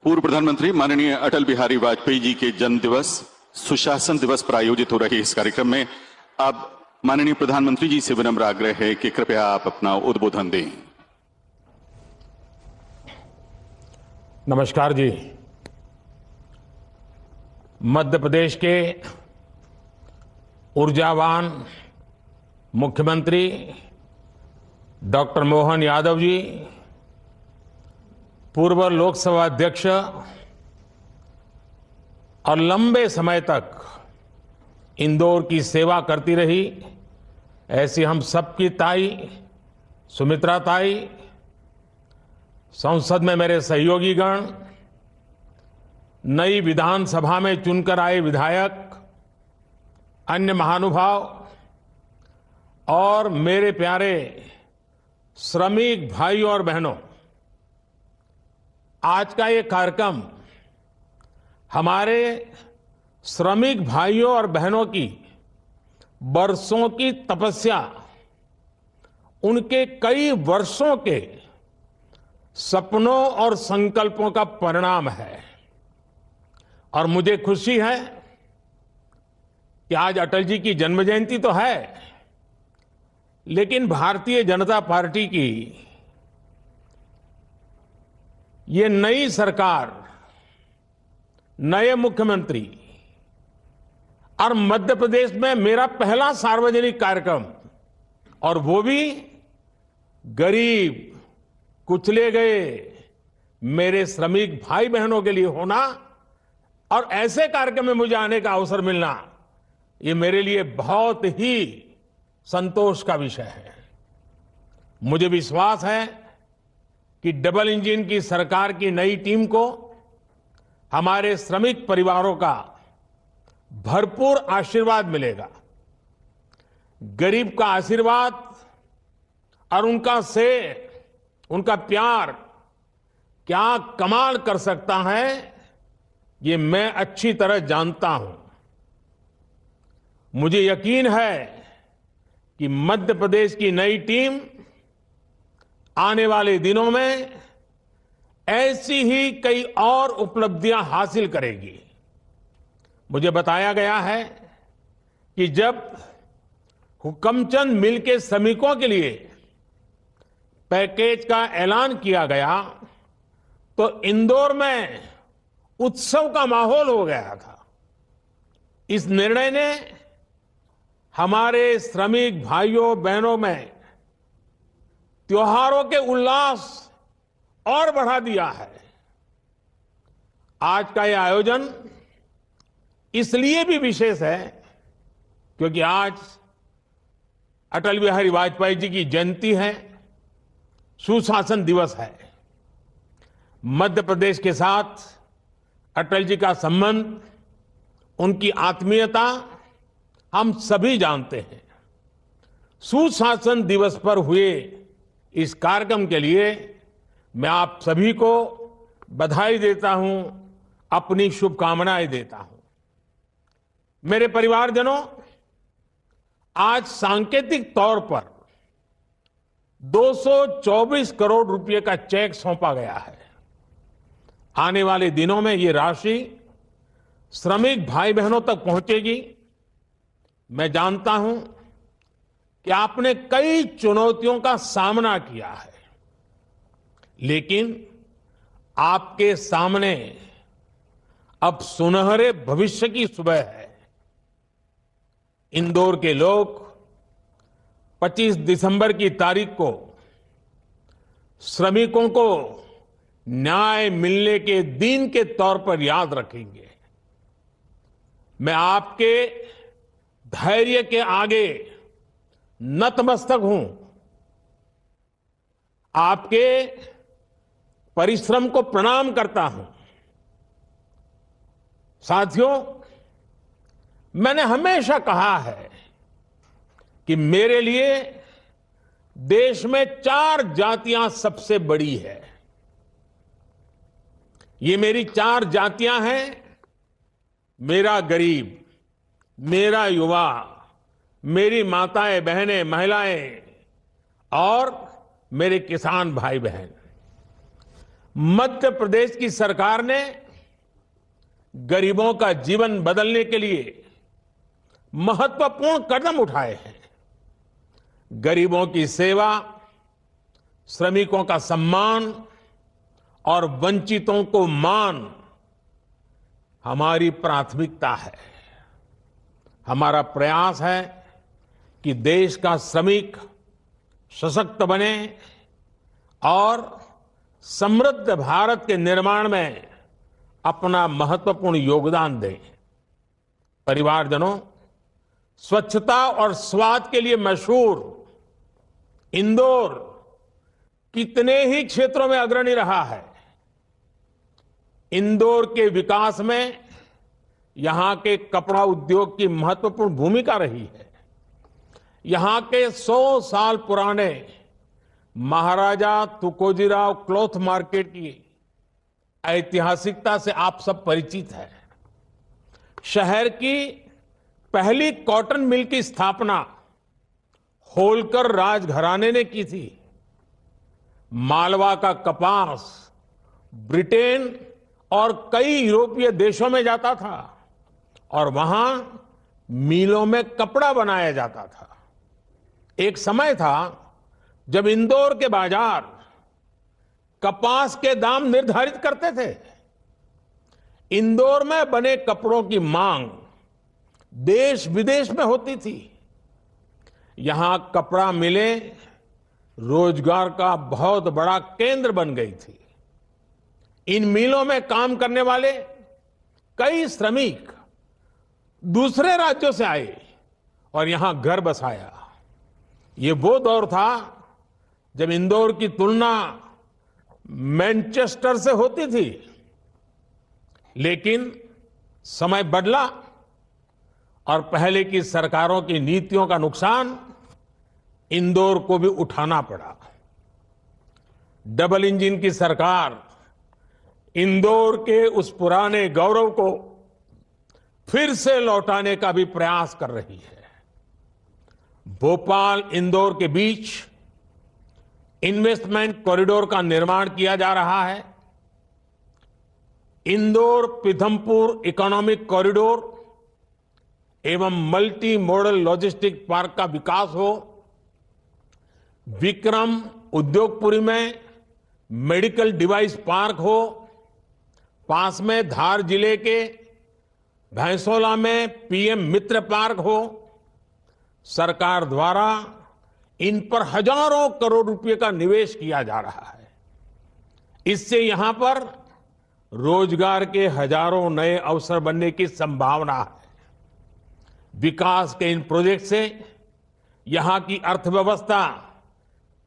पूर्व प्रधानमंत्री माननीय अटल बिहारी वाजपेयी जी के जन्म दिवस सुशासन दिवस पर आयोजित हो रहे इस कार्यक्रम में अब माननीय प्रधानमंत्री जी से विनम्र आग्रह है कि कृपया आप अपना उद्बोधन दें। नमस्कार जी। मध्य प्रदेश के ऊर्जावान मुख्यमंत्री डॉक्टर मोहन यादव जी, पूर्व लोकसभा अध्यक्ष और लंबे समय तक इंदौर की सेवा करती रही ऐसी हम सबकी ताई सुमित्रा ताई, संसद में मेरे सहयोगीगण, नई विधानसभा में चुनकर आए विधायक, अन्य महानुभाव और मेरे प्यारे श्रमिक भाइयों और बहनों, आज का ये कार्यक्रम हमारे श्रमिक भाइयों और बहनों की बरसों की तपस्या, उनके कई वर्षों के सपनों और संकल्पों का परिणाम है। और मुझे खुशी है कि आज अटल जी की जन्म जयंती तो है, लेकिन भारतीय जनता पार्टी की ये नई सरकार, नए मुख्यमंत्री और मध्य प्रदेश में मेरा पहला सार्वजनिक कार्यक्रम, और वो भी गरीब कुचले गए मेरे श्रमिक भाई बहनों के लिए होना, और ऐसे कार्यक्रम में मुझे आने का अवसर मिलना, ये मेरे लिए बहुत ही संतोष का विषय है। मुझे विश्वास है कि डबल इंजन की सरकार की नई टीम को हमारे श्रमिक परिवारों का भरपूर आशीर्वाद मिलेगा। गरीब का आशीर्वाद और उनका सेठ, उनका प्यार क्या कमाल कर सकता है, ये मैं अच्छी तरह जानता हूं। मुझे यकीन है कि मध्य प्रदेश की नई टीम आने वाले दिनों में ऐसी ही कई और उपलब्धियां हासिल करेगी। मुझे बताया गया है कि जब हुक्मचंद मिल के श्रमिकों के लिए पैकेज का ऐलान किया गया तो इंदौर में उत्सव का माहौल हो गया था। इस निर्णय ने हमारे श्रमिक भाइयों बहनों में त्योहारों के उल्लास और बढ़ा दिया है। आज का यह आयोजन इसलिए भी विशेष है क्योंकि आज अटल बिहारी वाजपेयी जी की जयंती है, सुशासन दिवस है। मध्य प्रदेश के साथ अटल जी का संबंध, उनकी आत्मीयता हम सभी जानते हैं। सुशासन दिवस पर हुए इस कार्यक्रम के लिए मैं आप सभी को बधाई देता हूं, अपनी शुभकामनाएं देता हूं। मेरे परिवारजनों, आज सांकेतिक तौर पर 224 करोड़ रुपए का चेक सौंपा गया है। आने वाले दिनों में ये राशि श्रमिक भाई बहनों तक पहुंचेगी। मैं जानता हूं कि आपने कई चुनौतियों का सामना किया है, लेकिन आपके सामने अब सुनहरे भविष्य की सुबह है। इंदौर के लोग 25 दिसंबर की तारीख को श्रमिकों को न्याय मिलने के दिन के तौर पर याद रखेंगे। मैं आपके धैर्य के आगे नतमस्तक हूं। आपके परिश्रम को प्रणाम करता हूं। साथियों, मैंने हमेशा कहा है कि मेरे लिए देश में 4 जातियां सबसे बड़ी है। ये मेरी 4 जातियां हैं। मेरा गरीब, मेरा युवा, मेरी माताएं बहनें महिलाएं और मेरे किसान भाई बहन। मध्य प्रदेश की सरकार ने गरीबों का जीवन बदलने के लिए महत्वपूर्ण कदम उठाए हैं। गरीबों की सेवा, श्रमिकों का सम्मान और वंचितों को मान हमारी प्राथमिकता है। हमारा प्रयास है कि देश का श्रमिक सशक्त बने और समृद्ध भारत के निर्माण में अपना महत्वपूर्ण योगदान दें। परिवारजनों, स्वच्छता और स्वाद के लिए मशहूर इंदौर कितने ही क्षेत्रों में अग्रणी रहा है। इंदौर के विकास में यहां के कपड़ा उद्योग की महत्वपूर्ण भूमिका रही है। यहां के 100 साल पुराने महाराजा तुकोजीराव क्लॉथ मार्केट की ऐतिहासिकता से आप सब परिचित हैं। शहर की पहली कॉटन मिल की स्थापना होलकर राजघराने ने की थी। मालवा का कपास ब्रिटेन और कई यूरोपीय देशों में जाता था और वहां मिलों में कपड़ा बनाया जाता था। एक समय था जब इंदौर के बाजार कपास के दाम निर्धारित करते थे। इंदौर में बने कपड़ों की मांग देश विदेश में होती थी। यहां कपड़ा मिलें रोजगार का बहुत बड़ा केंद्र बन गई थी। इन मिलों में काम करने वाले कई श्रमिक दूसरे राज्यों से आए और यहां घर बसाया। ये वो दौर था जब इंदौर की तुलना मैनचेस्टर से होती थी। लेकिन समय बदला और पहले की सरकारों की नीतियों का नुकसान इंदौर को भी उठाना पड़ा। डबल इंजन की सरकार इंदौर के उस पुराने गौरव को फिर से लौटाने का भी प्रयास कर रही है। भोपाल इंदौर के बीच इन्वेस्टमेंट कॉरिडोर का निर्माण किया जा रहा है। इंदौर पीथमपुर इकोनॉमिक कॉरिडोर एवं मल्टी मॉडल लॉजिस्टिक पार्क का विकास हो। विक्रम उद्योगपुरी में मेडिकल डिवाइस पार्क हो। पास में धार जिले के भैंसोला में पीएम मित्र पार्क हो। सरकार द्वारा इन पर हजारों करोड़ रुपए का निवेश किया जा रहा है। इससे यहां पर रोजगार के हजारों नए अवसर बनने की संभावना है। विकास के इन प्रोजेक्ट से यहां की अर्थव्यवस्था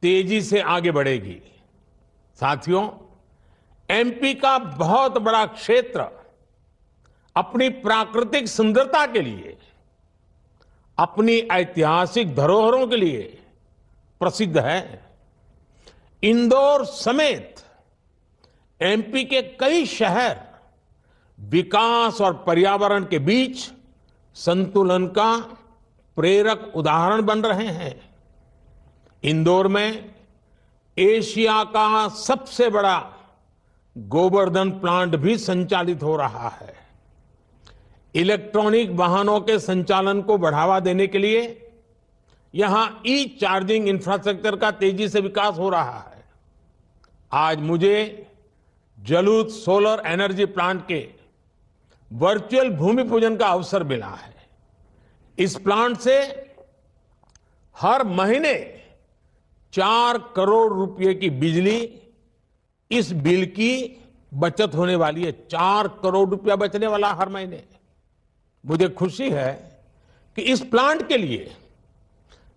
तेजी से आगे बढ़ेगी। साथियों, एमपी का बहुत बड़ा क्षेत्र अपनी प्राकृतिक सुंदरता के लिए, अपनी ऐतिहासिक धरोहरों के लिए प्रसिद्ध है। इंदौर समेत एमपी के कई शहर विकास और पर्यावरण के बीच संतुलन का प्रेरक उदाहरण बन रहे हैं। इंदौर में एशिया का सबसे बड़ा गोवर्धन प्लांट भी संचालित हो रहा है। इलेक्ट्रॉनिक वाहनों के संचालन को बढ़ावा देने के लिए यहां ई चार्जिंग इंफ्रास्ट्रक्चर का तेजी से विकास हो रहा है। आज मुझे जलूत सोलर एनर्जी प्लांट के वर्चुअल भूमि पूजन का अवसर मिला है। इस प्लांट से हर महीने 4 करोड़ रुपए की बिजली इस बिल की बचत होने वाली है। 4 करोड़ रुपया बचने वाला हर महीने। मुझे खुशी है कि इस प्लांट के लिए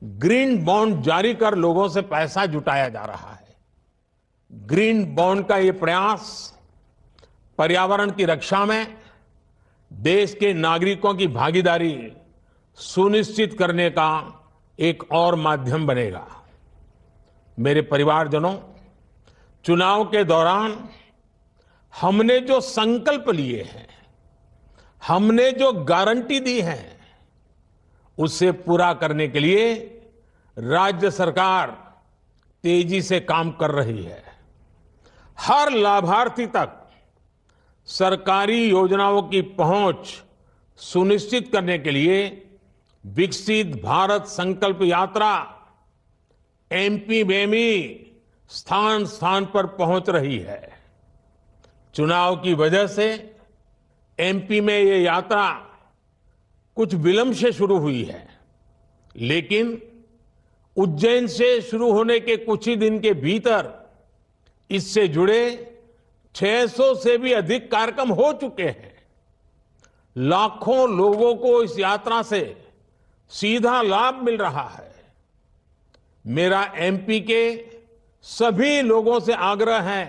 ग्रीन बॉन्ड जारी कर लोगों से पैसा जुटाया जा रहा है। ग्रीन बॉन्ड का ये प्रयास पर्यावरण की रक्षा में देश के नागरिकों की भागीदारी सुनिश्चित करने का एक और माध्यम बनेगा। मेरे परिवारजनों, चुनाव के दौरान हमने जो संकल्प लिए हैं, हमने जो गारंटी दी है, उसे पूरा करने के लिए राज्य सरकार तेजी से काम कर रही है। हर लाभार्थी तक सरकारी योजनाओं की पहुंच सुनिश्चित करने के लिए विकसित भारत संकल्प यात्रा एमपी में भी स्थान स्थान पर पहुंच रही है। चुनाव की वजह से एमपी में ये यात्रा कुछ विलंब से शुरू हुई है, लेकिन उज्जैन से शुरू होने के कुछ ही दिन के भीतर इससे जुड़े 600 से भी अधिक कार्यक्रम हो चुके हैं। लाखों लोगों को इस यात्रा से सीधा लाभ मिल रहा है। मेरा एमपी के सभी लोगों से आग्रह है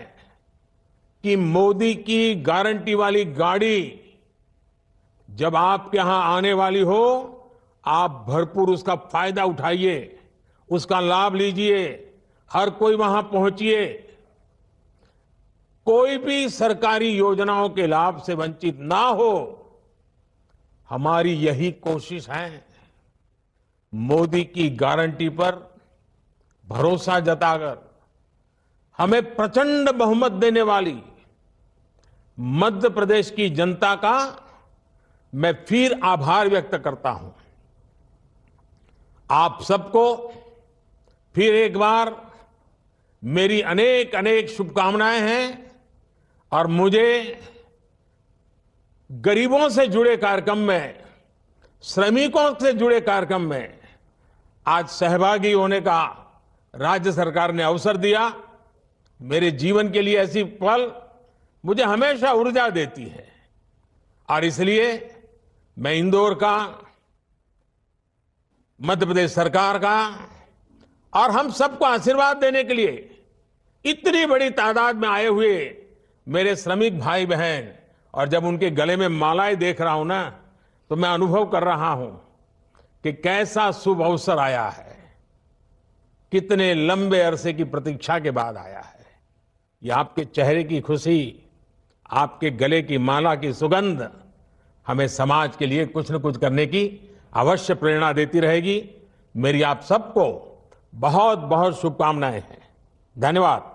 कि मोदी की गारंटी वाली गाड़ी जब आपके यहां आने वाली हो, आप भरपूर उसका फायदा उठाइए, उसका लाभ लीजिए, हर कोई वहां पहुंचिए। कोई भी सरकारी योजनाओं के लाभ से वंचित ना हो, हमारी यही कोशिश है। मोदी की गारंटी पर भरोसा जताकर हमें प्रचंड बहुमत देने वाली मध्य प्रदेश की जनता का मैं फिर आभार व्यक्त करता हूं। आप सबको फिर एक बार मेरी अनेक अनेक शुभकामनाएं हैं और मुझे गरीबों से जुड़े कार्यक्रम में, श्रमिकों से जुड़े कार्यक्रम में आज सहभागी होने का राज्य सरकार ने अवसर दिया। मेरे जीवन के लिए ऐसी पल मुझे हमेशा ऊर्जा देती है और इसलिए मैं इंदौर का, मध्य प्रदेश सरकार का और हम सबको आशीर्वाद देने के लिए इतनी बड़ी तादाद में आए हुए मेरे श्रमिक भाई बहन और जब उनके गले में मालाएं देख रहा हूं ना, तो मैं अनुभव कर रहा हूं कि कैसा शुभ अवसर आया है, कितने लंबे अरसे की प्रतीक्षा के बाद आया है। ये आपके चेहरे की खुशी, आपके गले की माला की सुगंध हमें समाज के लिए कुछ न कुछ करने की अवश्य प्रेरणा देती रहेगी। मेरी आप सबको बहुत बहुत शुभकामनाएं हैं। धन्यवाद।